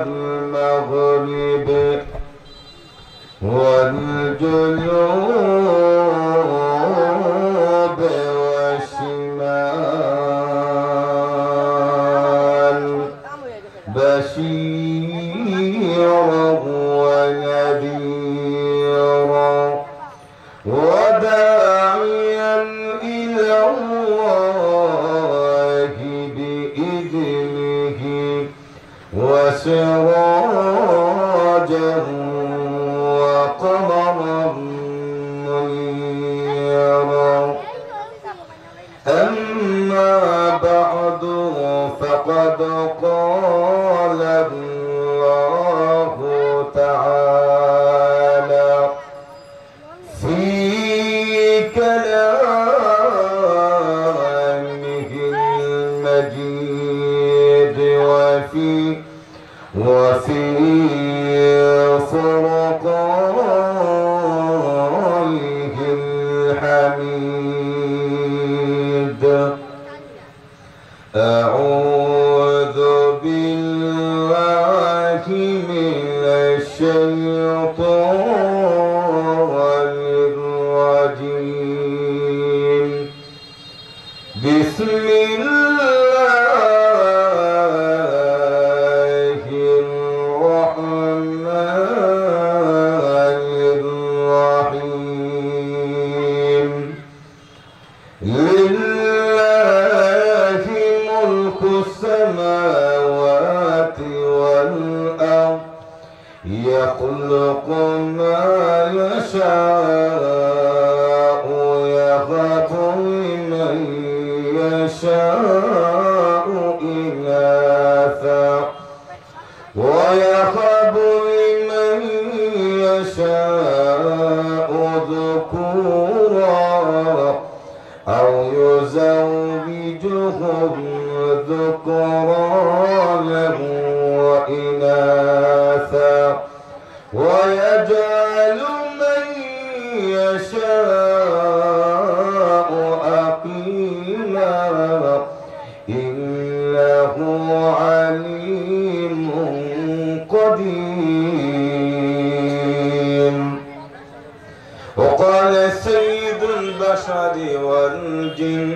المغرب والجنوب والشمال بشيرا ونذيرا وداعيا إلى الله بإذنه وسراجا وقمرا منيرا. أما بعد فقد قال الله تعالى في كلامه المجيد وفي فرقانه الحميد. أعوذ بالله من الشيطان الرجيم. بسم الله الرحمن الرحيم. لله ملك السماوات والأرض يخلق ما يشاء يهب لمن يشاء إناثا ويهب لمن يشاء ذكورا أو يزوجهم ذكرانا وإناثا ويجعل من يشاء عقيما إنه عليم قدير. وقال سيد البشر والجن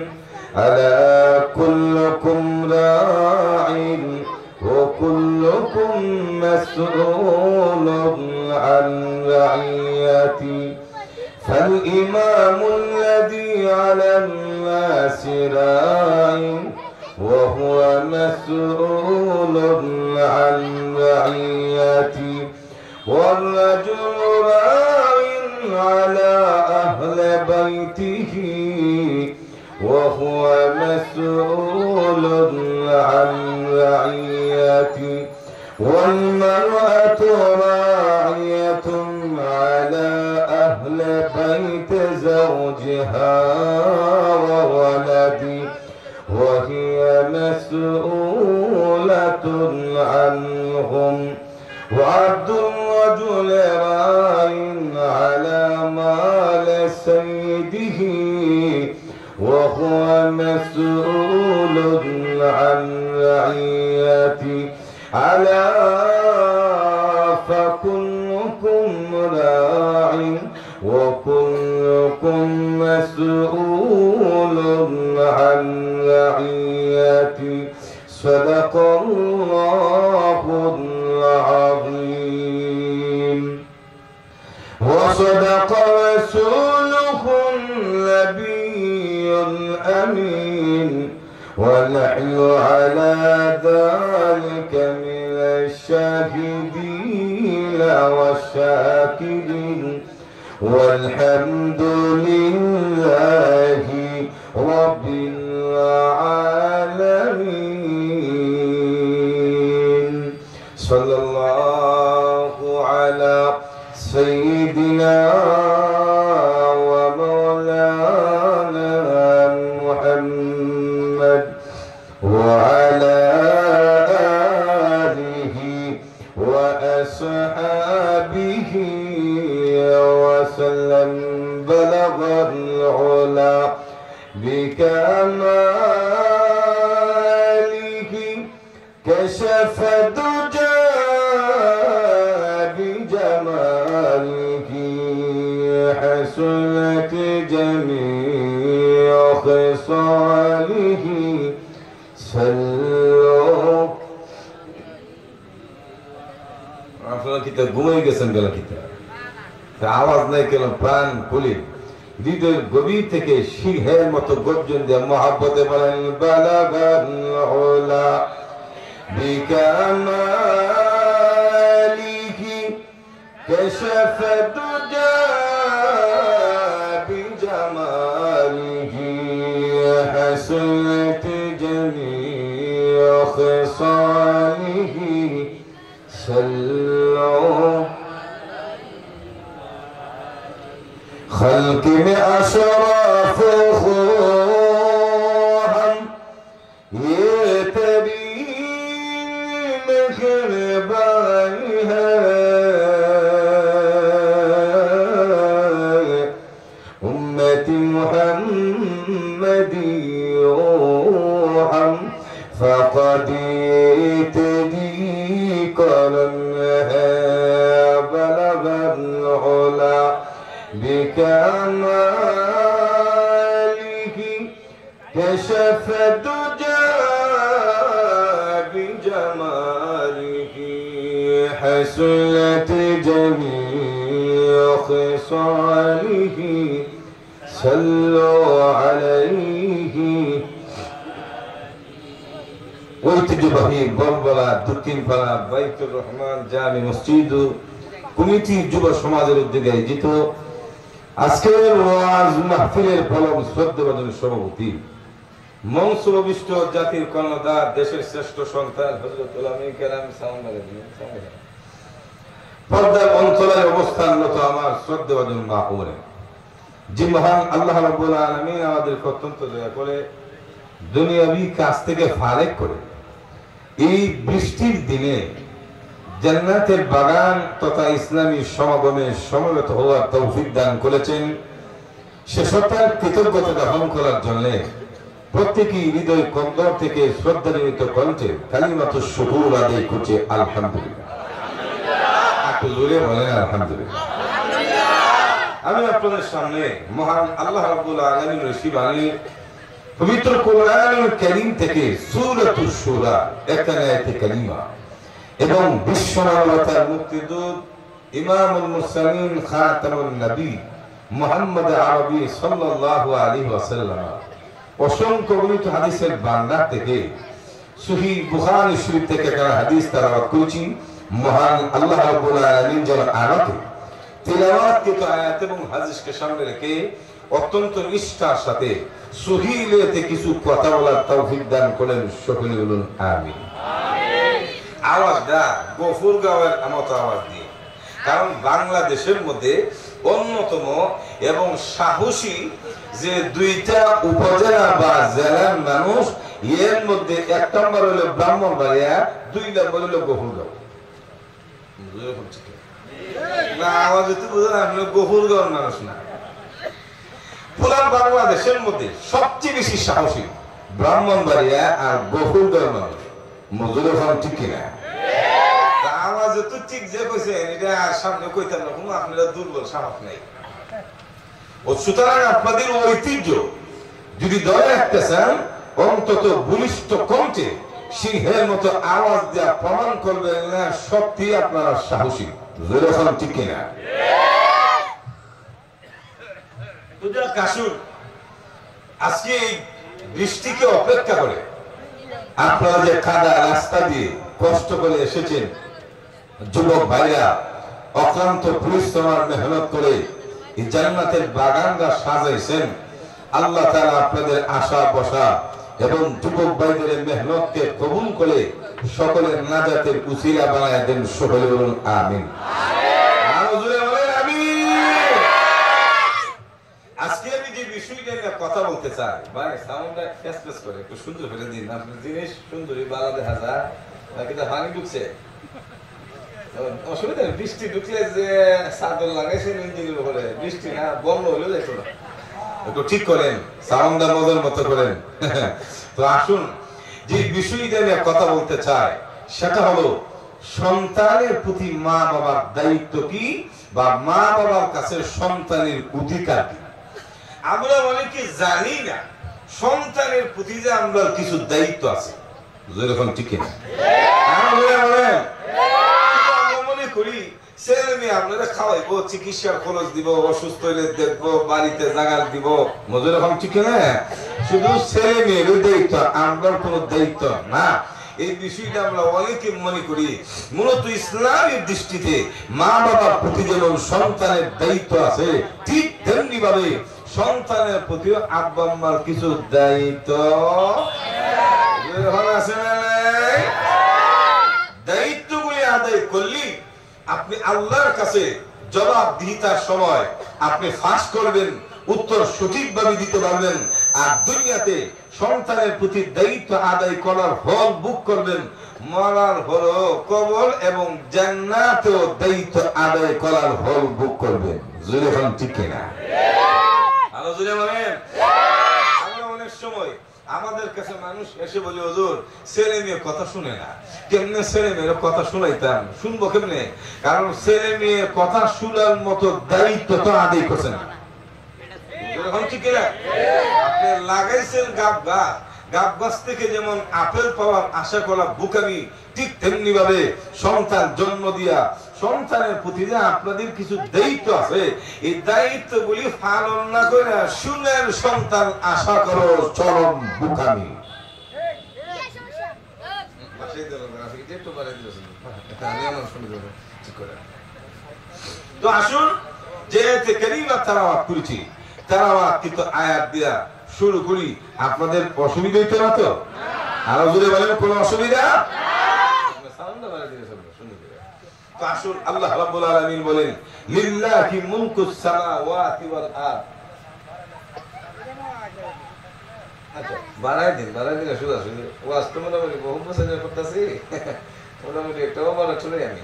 ألا كلكم راع وكلكم مسؤول عن رعيته. فالإمام الذي على الناس راع وهو مسؤول عن رعيته. والرجل راع على أهل بيته وهو مسؤول عن رعيته. والمرأة راعية على أهل بيت زوجها وولده وهي مسؤولة عنهم. وعبد الرجل راع على مال سيده وهو مسؤول عن رعيته. ألا فكلكم راع وكلكم مسؤول عن رعيته. صدق الله العظيم. وصدق رسوله النبي الأمين. ونحن على ذلك من الشاهدين والشاكرين والحمد لله رب العالمين. صلى الله على سيدنا ومولانا محمد وعلى آله وأصحابه وسلم. بلغ العلا بكماله كشف الدجى আপনারা কিতা ঘুমাই গেছেন গেল কিতা আওয়াজ নাই কেন প্রাণ খুলে হৃদয়ের গভীর থেকে সিংহের মতো গর্জন দিয়ে মহাব্বতে বলেন বালাগাল উলা বিকামালিহি কাশাফা দুজা বিজামালিহি হাসনাত জামিউ খিসালিহি সাল্লাল্লাহু خلق में अशरफ हम ये तेरी मेहरबान है उम्मती मुहम्मदी हम फक़द तेरी करम है बलगल उला بكماله كشف الدجى بجماله حسنت جميع خصاله صلوا عليه ঐতিহ্যবাহী বলবলা দক্ষিণপাড়া বাইতুর রহমান জামি মসজিদ কমিটি যুব সমাজের উদ্যোগে আয়োজিত আজকের ওয়াজ মাহফিলের প্রলম শ্রদ্ধাভাজন সভাপতি মঞ্চবিষ্ট জাতির কর্ণধার দেশের শ্রেষ্ঠ সন্তান হযরত উলামায়ে কেরাম পর্দার অন্তরায় অবস্থানরত আমার শ্রদ্ধাভাজন মা বোনেরা, যে মহান আল্লাহ রাব্বুল আলামিন আমাদের অত্যন্ত দয়া করে দুনিয়াবি কাজ থেকে ফারেক করে এই বৃষ্টির দিনে জান্নাতের বাগান তথা ইসলামী সমাগমে সমবেত হওয়ার তৌফিক দান করেছেন। সে সত্তার কৃতজ্ঞতা জ্ঞাপন করার জন্য প্রত্যেকই হৃদয় কন্দর থেকে শ্রদ্ধান্বিত কণ্ঠে কালিমাতুশ শুকুর আদায় করছে আলহামদুলিল্লাহ। একটু জোরে বলেন আলহামদুলিল্লাহ। আমি আপনাদের সামনে মহান আল্লাহ রাব্বুল আলামিনের রশিবানী পবিত্র কোরআনুল কারীম থেকে সূরাতুশ শুরা একটা আয়াতে কালিমা এবং বিশ্বমানবতার মুক্তিদূত ইমামুল মুরসালিন খাতামুন নবী মুহাম্মদ আরবি সাল্লাল্লাহু আলাইহি ওয়াসাল্লাম অসংখ্য গণিত হাদিসের বান্দা থেকে সহিহ বুখারী শরীফ থেকে একটা হাদিস তেলাওয়াত করেছি। মহান আল্লাহ রাব্বুল আলামিন যেন আমাকে তেলাওয়াতকৃত আয়াত এবং হাদিসকে সামনে রেখে অত্যন্ত নিষ্ঠার সাথে সহিহতে কিছু কথা বলার তৌফিক দান করেন। সকলে বলুন আমিন। আওয়াজটা গফুরগাঁওয়ের মতো আওয়াজ দিয়ে, কারণ বাংলাদেশের মধ্যে অন্যতম এবং সাহসী যে দুইটা উপজেলা বা জেলার মানুষ, এর মধ্যে এক নম্বর হলো ব্রাহ্মণবাড়িয়া, 2 নম্বর হলো গফুরগাঁও। না আওয়াজে তো বুঝলেন আপনি গফুরগাঁওর মানুষ না। পুরা বাংলাদেশের মধ্যে সবচেয়ে বেশি সাহসী ব্রাহ্মণবাড়িয়া আর গফুরগাঁওর মানুষ। মজুরে ফান ঠিক কিনা? আওয়াজে তো ঠিক যে কইছেন এটা আর সামনে কইতাম না, কোনো আপনারা দুর্বল সাহস নাই। ও সুতরাং আপনাদের ঐতিহ্য যদি ধরে রাখতে চান, অন্তত বলিষ্ঠ কণ্ঠে সিংহের মতো আওয়াজ দেওয়া প্রমাণ করবেন না সত্যি আপনারা সাহসী। জোরে ফান ঠিক কিনা? কাশুর আজকে এই বৃষ্টিকে অপেক্ষা করে আপনারা যে কাদা রাস্তা দিয়ে কষ্ট করে এসেছেন, যুবক ভাইরা অক্লান্ত পরিশ্রম আর মেহনত করে এই জান্নাতের বাগানটা সাজাইছেন। আল্লাহ তাআলা আপনাদের আশা বসা এবং যুবক ভাইদের মেহনতকে কবুল করে সকলের নাজাতের উসিলা বানায় দেন। সকলে বলুন আমিন। আরো জোরে বলেন আমিন। আজকে আমি যে বিষয়টা নিয়ে কথা বলতে চাই, ভাই সাউন্ডটা ফেসফেস করে একটু সুন্দর করে দিন। আপনার জিনিস সুন্দরী বালা দেখা যায় নাকি তা ভাঙি ঢুকছে অসুবিধা নেই। বৃষ্টি ঢুকলে যে চাদর লাগাইছেন ইঞ্জিনের উপরে, বৃষ্টি না বন্ধ হলে দেখো না, একটু ঠিক করেন, সাউন্ডটা মজার মতো করেন। তো আসুন যে বিষয়টা নিয়ে কথা বলতে চাই সেটা হলো সন্তানের প্রতি মা বাবার দায়িত্ব কি, বা মা বাবার কাছে সন্তানের অধিকার কি। আমরা অনেকে জানি না সন্তানের প্রতি যে আমরা কিছু দায়িত্ব আছে, যেরকম ঠিক না আমরা মনে মেয়ে আপনারা খাওয়াইবো, চিকিৎসার খরচ দিব, অসুস্থ হলে দেখবো, বাড়িতে জাগাল দিব, মজুর এখন ঠিক না? শুধু ছেলে মেয়ের দায়িত্ব, আমরার কোনো দায়িত্ব না। এই বিষয়টা আমরা অনেকে মনে করি। মূলত ইসলামের দৃষ্টিতে মা বাবার প্রতি যেমন সন্তানের দায়িত্ব আছে, ঠিক তেমনি ভাবে সন্তানের প্রতি আব্বা আম্মার কিছু দায়িত্ব আছে না? দায়িত্বগুলি আদায় করলি আপনি আল্লাহর কাছে জবাবদিহিতার সময় আপনি ফাঁস করবেন, উত্তর সঠিকভাবে দিতে পারবেন। আর দুনিয়াতে সন্তানের প্রতি দায়িত্ব আদায় করার ফল ভোগ করবেন, মরার হলো কবর এবং জান্নাতেও দায়িত্ব আদায় করার ফল ভোগ করবেন। জোরে বলেন ঠিক কিনা? আরো জোরে বলেন। আমরা অনেক সময় আমাদের কাছে মানুষ এসে বলে, হুজুর ছেলে মেয়ের কথা শুনে না। কেমনে ছেলে মেয়ের কথা শুনাইতাম? শুনবো কেমনে? কারণ ছেলে মেয়ের কথা শোনার মতো দায়িত্ব তো আদায় করছে না। আপনি লাগাইছেন গাব গাছ, গাব গাছ থেকে যেমন আপেল পাওয়ার আশা করা বোকামি, ঠিক তেমনি ভাবে সন্তান জন্ম দিয়া সন্তানের প্রতি যে আপনাদের কিছু দায়িত্ব আছে, এই দায়িত্বগুলি পালন না করে সুনের সন্তান আশা করো চরম বোকামি। তো আসুন যে কারিমা তেলাওয়াত করেছি, তেলাওয়াত কিন্তু আয়াত দিয়া শুরু করি। আপনাদের অসুবিধা হইতে না তো? আরো জোরে বলেন, কোনো অসুবিধা? তো আসুন আল্লাহ রাব্বুল আলামিন বলেন, লিল্লাহি মুলকুস সামাওয়াতি ওয়াল আরদ। আচ্ছা বাড়াই দিন শুধু শুধু ওয়াজ তো মোটামুটি বহু বছর করতেছি, মোটামুটি একটাও বলা চলে আমি।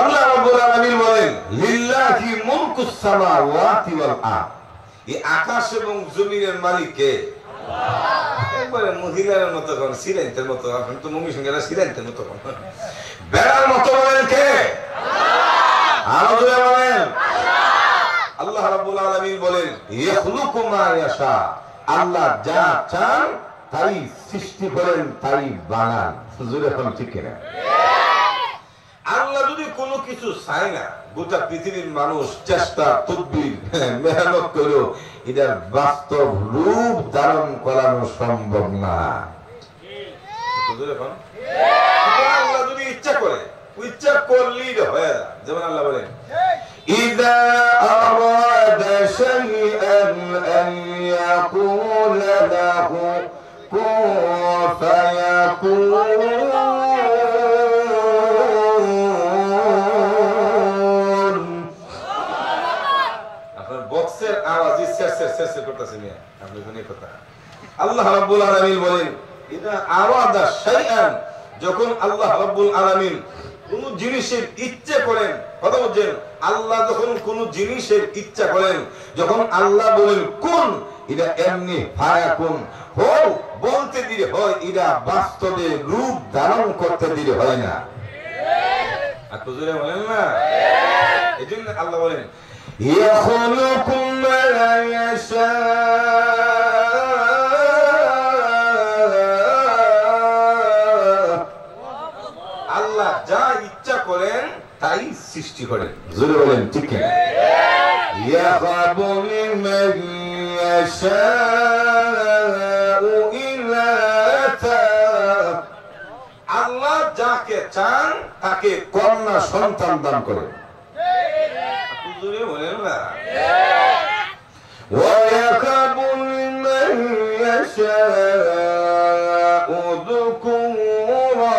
আল্লাহ রাব্বুল আলামিন বলেন, লিল্লাহি মুলকুস সামাওয়াতি ওয়াল আরদ। এই আকাশ এবং জমিনের মালিক কে? আল্লাহ। একবারে মহিলার মতো কোন সিরাইতের মতো, আপনি তো মুমিন সঙ্গেরা সিরাইতের মতো কোন বেড়ার মতো বলেন কে? আল্লাহ। আরো জোরে বলেন আল্লাহ। আল্লাহ রাব্বুল আলামিন বলেন, ইয়াখলুকু মা ইয়াশা। আল্লাহ যা চান তাই সৃষ্টি করেন, তাই বানান। জোরে বলেন ঠিক কিনা? আল্লাহ যদি কোনো কিছু চায় না, গোটা পৃথিবীর মানুষ চেষ্টা তদবির মেহনত করো, এটার বাস্তব রূপ ধারণ করানো সম্ভব না। আল্লাহ যদি ইচ্ছা করে, ইচ্ছা করলেই হয়ে যায়। যেমন আল্লাহ বলেন, ইযা আরাদা শাইআন আন ইয়াকুলা লাহু কুন ফায়াকুন। আল্লাহ রাব্বুল আলামিন বলেন, ইদা আরাদা শাইআন, যখন আল্লাহ রাব্বুল আলামিন কোন জিনিসের ইচ্ছা করেন, কথা বলছেন, আল্লাহ যখন কোন জিনিসের ইচ্ছা করেন, যখন আল্লাহ বলেন কোন, এটা এমনি ফায়াকুন হও বলতে দিলে হয়, এটা বাস্তবে রূপ ধারণ করতে দিলে হয় না। আর তো জোরে বলেন না। এজন্য আল্লাহ বলেন, ইয়াখলুকু মা ইয়াশা। আল্লাহ যা ইচ্ছা করেন তাই সৃষ্টি করেন। জোরে বলেন ঠিক কি? ইয়াহাবু লিমান ইয়াশাউ ইনাতা। আল্লাহ যাকে চান তাকে কন্যা সন্তান দান করেন। জোরে বলেন না। ওয়া ইয়াহাবু লিমান ইয়াশাউ যুকুরা।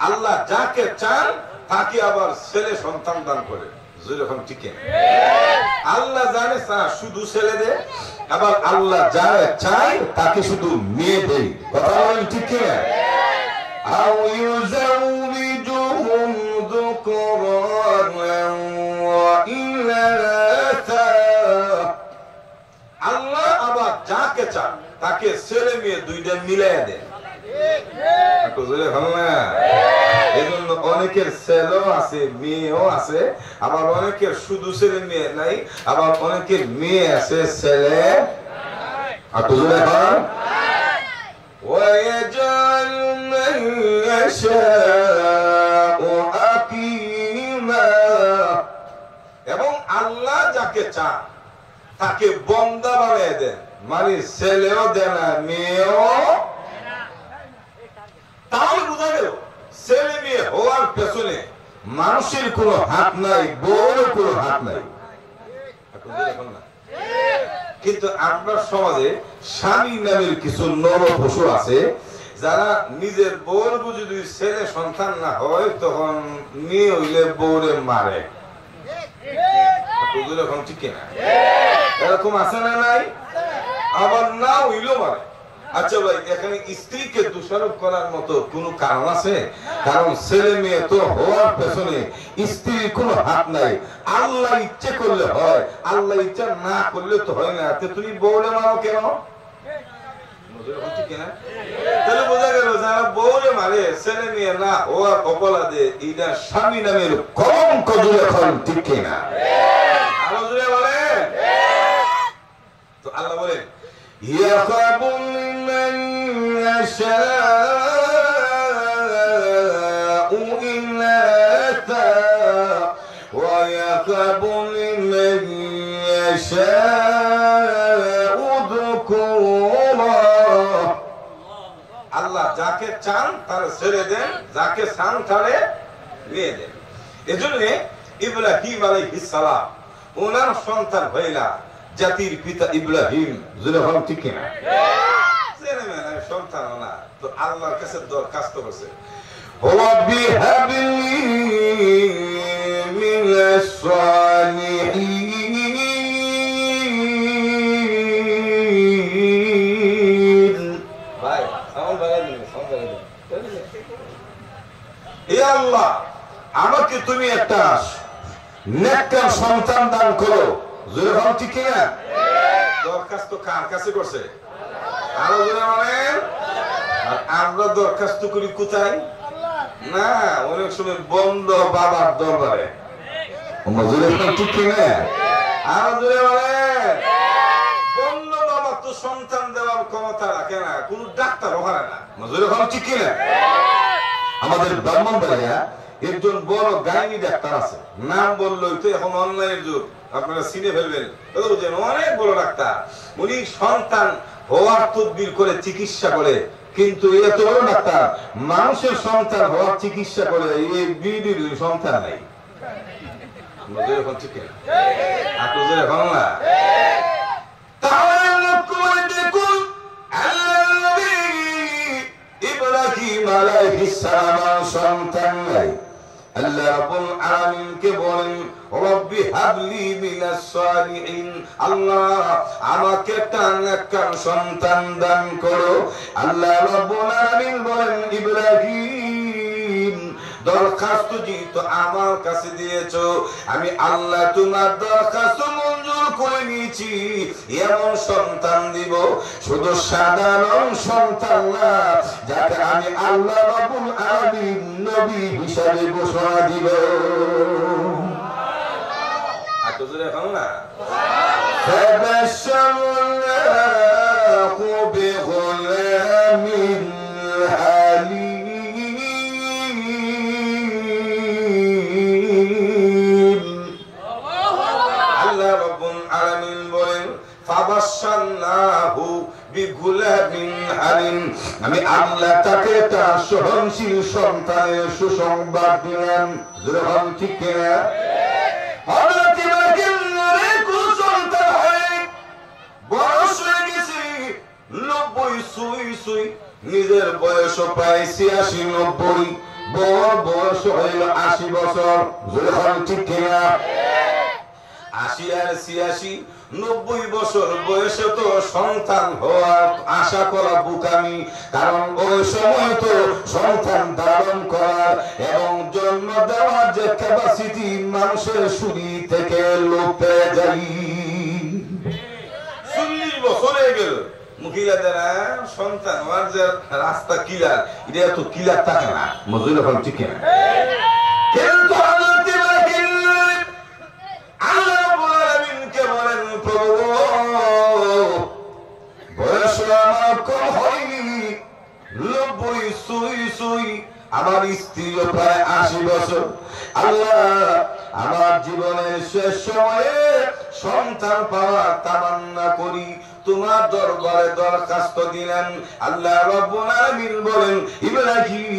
আল্লাহ যাকে চান তাকে আবার ছেলে সন্তান দান করে। যেরকম ঠিক আল্লাহ জানে শুধু ছেলে দেয়, আবার আল্লাহ যা চায় তাকে শুধু মেয়ে দেয়। কথা বলেন ঠিক কিনা? আও ইউযাউবিজুহুম যুকরান ওয়া ইনাসা। আল্লাহ আবার যাকে চান তাকে ছেলে মেয়ে দুইটা মিলাইয়া দেয়। এজন্য অনেকের ছেলেও আছে, মেয়েও আছে, আবার অনেকের শুধু ছেলে মেয়ে নাই, আবার অনেকের মেয়ে আছে ছেলে। ويجعل من يشاء চান তাকে বন্দা বানিয়ে দেন, মানে ছেলেও দেন না মেয়েও, তাহলে বোঝা গেল ছেলে মেয়ে হওয়ার পেছনে মানুষের কোনো হাত নাই, বউর কোনো হাত নাই। কিন্তু আপনার সমাজে স্বামী নামের কিছু নর পশু আছে যারা নিজের বউর যদি ছেলে সন্তান না হয় তখন মেয়ে হইলে বউরে মারে। এখন ঠিক না, এরকম আছে না নাই? আবার না হইলেও মারে। আচ্ছা ভাই, এখানে স্ত্রীকে দোষারোপ করার মতো কোন কারণ আছে? কারণ ছেলে মেয়ে তো হওয়ার পেছনে স্ত্রীর কোনো হাত নাই। আল্লাহ ইচ্ছে করলে হয়, আল্লাহ ইচ্ছা না করলে তো হয় না। তুমি বউরে মারো কেন? তাহলে বোঝা গেল যারা বউরে মারে ছেলে মেয়ে না হওয়ার অপরাধে এটা স্বামী নামের কলঙ্ক। এখন ঠিক না? আরো জোরে বলেন তো। আল্লাহ বলেন يَخَافُ مِمَّن يَشَاءُ إِنَاثًا وَيَخَافُ مِمَّن يَشَاءُ ذُكُورًا। আল্লাহ যাকে চান তার ছেড়ে দেন, যাকে চান তারে মেয়ে দেন। এজন্য ইব্রাহিম আলাইহিস সালাম ওনার সন্তান হইলা জাতির পিতা ইব্রাহিম। যখন ঠিক না সন্তান না তো আল্লাহর কাছে দরখাস্ত করছে, রব্বি হাবলি মিনাস সালিহিন। ভাই সাউন্ড বাড়াই দিন, সাউন্ড বাড়াই দিন। হে আল্লাহ, আমাকে তুমি একটা নেককার সন্তান দান করো। যখন ঠিক না দরখাস্ত কার কাছে করছে? আরো জোরে বলেন। আর আমরা দরখাস্ত করি কোথায়? না, অনেক সময় বন্ধ বাবার দরবারে। ঠিক না? আরো জোরে বলেন। বন্ধ বাবা তো সন্তান দেওয়ার ক্ষমতা রাখে না, কোন ডাক্তার ওখানে না। যখন ঠিক না আমাদের ব্রাহ্মণবাড়িয়া একজন বড় গাইনি ডাক্তার আছে, নাম বললেই তো এখন অনলাইনের যুগ, আপনারা চিনে ফেলবেন। অনেক বড় ডাক্তার, উনি সন্তান হওয়ার তদবির করে চিকিৎসা করে। কিন্তু এত বড় ডাক্তার মানুষের সন্তান হওয়ার চিকিৎসা করে, এই বিডির সন্তান নাই। এখন ঠিক না? এখন না দেখুন ইব্রাহিম আলাইহিস সালাম সন্তান নাই। আল্লাহ রাব্বুল আলামিনকে বলেন, রব্বি হাবলি মিনাস সালিহিন। আল্লাহ আমাকে একটা নেককার সন্তান দান করো। আল্লাহ রাব্বুল আলামিন বলেন, ইব্রাহিম দরখাস্ত যেহেতু আমার কাছে দিয়েছো, আমি আল্লাহ তোমার দরখাস্ত মঞ্জুর করে নিয়েছি। এমন সন্তান দিব, শুধু সাধারণ সন্তান না, যাকে আমি আল্লাহ রাব্বুল আলামিন নবী হিসাবে ঘোষণা দিব। এখন না فبشرناه بغلام حليم। আল্লাহ রাব্বুল আলামিন বলেন, ফাবাশশারনাহু বিগুলামিন হালিম। আমি আল্লাহ তাকে একটা সহনশীল সন্তানের সুসংবাদ দিলাম। যখন ঠিক কিনা? হযরত ইব্রাহিমের কোন সন্তান হয়, বয়স হয়ে গেছে 90 সুই, নিজের বয়স প্রায় 86-90, বড় বয়স হইল 80 বছর। যখন ঠিক কিনা? 80 আর 86, 90 বছর বয়সে তো সন্তান হওয়ার আশা করা বোকামি। কারণ ওই সময় তো সন্তান ধারণ করার এবং জন্ম দেওয়ার যে ক্যাপাসিটি মানুষের শরীর থেকে লোপ পেয়ে যায়। 40 বছর হয়ে গেল, মহিলাদের সন্তান হওয়ার যে রাস্তা কিলার, এটা তো কিলার থাকে না। মজুর এখন ঠিক না? কিন্তু আমার স্ত্রী প্রায় 80 বছর। আল্লাহ আমার জীবনের শেষ সময়ে সন্তান পাওয়ার তামান্না করি, তোমার দরবারে দরখাস্ত দিলেন। আল্লাহ রাব্বুল আলামিন বলেন, ইব্রাহিম